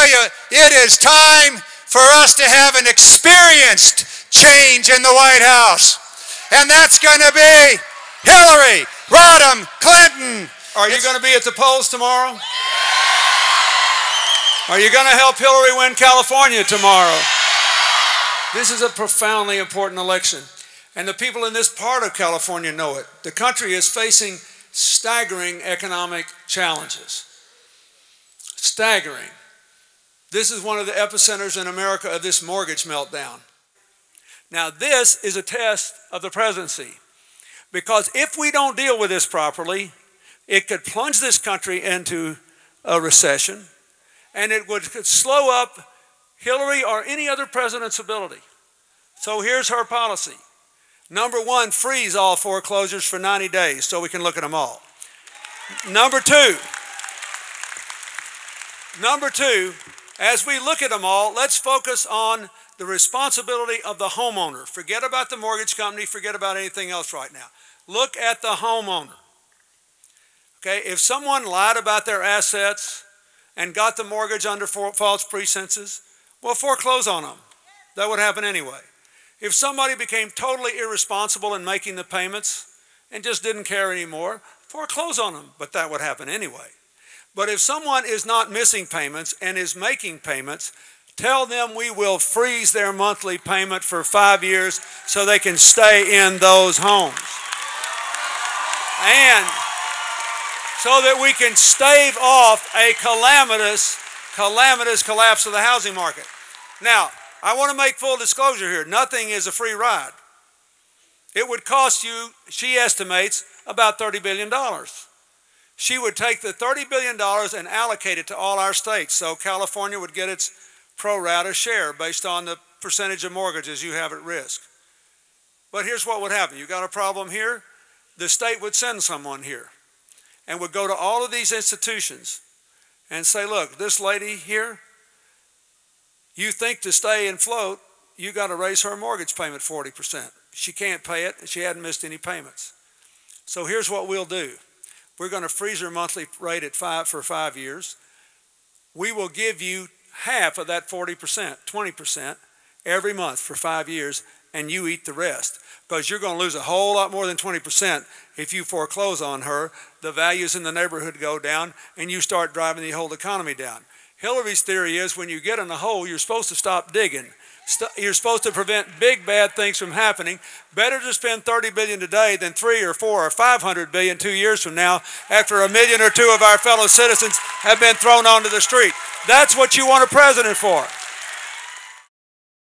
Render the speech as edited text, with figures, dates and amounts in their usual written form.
tell you, it is time for us to have an experienced change in the White House. And that's going to be Hillary Rodham Clinton. Are you going to be at the polls tomorrow? Are you going to help Hillary win California tomorrow? This is a profoundly important election. And the people in this part of California know it. The country is facing staggering economic challenges. Staggering. This is one of the epicenters in America of this mortgage meltdown. Now, this is a test of the presidency, because if we don't deal with this properly, it could plunge this country into a recession, and it could slow up Hillary or any other president's ability. So here's her policy. Number one, freeze all foreclosures for 90 days so we can look at them all. Number two, as we look at them all, let's focus on the responsibility of the homeowner. Forget about the mortgage company, forget about anything else right now. Look at the homeowner. Okay, if someone lied about their assets and got the mortgage under false pretenses, well, foreclose on them. That would happen anyway. If somebody became totally irresponsible in making the payments and just didn't care anymore, foreclose on them, but that would happen anyway. But if someone is not missing payments and is making payments, tell them we will freeze their monthly payment for 5 years so they can stay in those homes. And so that we can stave off a calamitous collapse of the housing market. Now, I want to make full disclosure here. Nothing is a free ride. It would cost you, she estimates, about $30 billion. She would take the $30 billion and allocate it to all our states. So California would get its pro rata share based on the percentage of mortgages you have at risk. But here's what would happen. You got a problem here, the state would send someone here and would go to all of these institutions and say, look, this lady here, you think to stay and float, you got to raise her mortgage payment 40%. She can't pay it, and she hadn't missed any payments. So here's what we'll do. We're going to freeze her monthly rate at for 5 years. We will give you half of that 40%, 20%, every month for 5 years, and you eat the rest. Because you're going to lose a whole lot more than 20% if you foreclose on her. The values in the neighborhood go down, and you start driving the whole economy down. Hillary's theory is when you get in a hole, you're supposed to stop digging. You're supposed to prevent big bad things from happening. Better to spend $30 billion today than $300 or $400 or $500 billion 2 years from now after 1 million or 2 of our fellow citizens have been thrown onto the street. That's what you want a president for.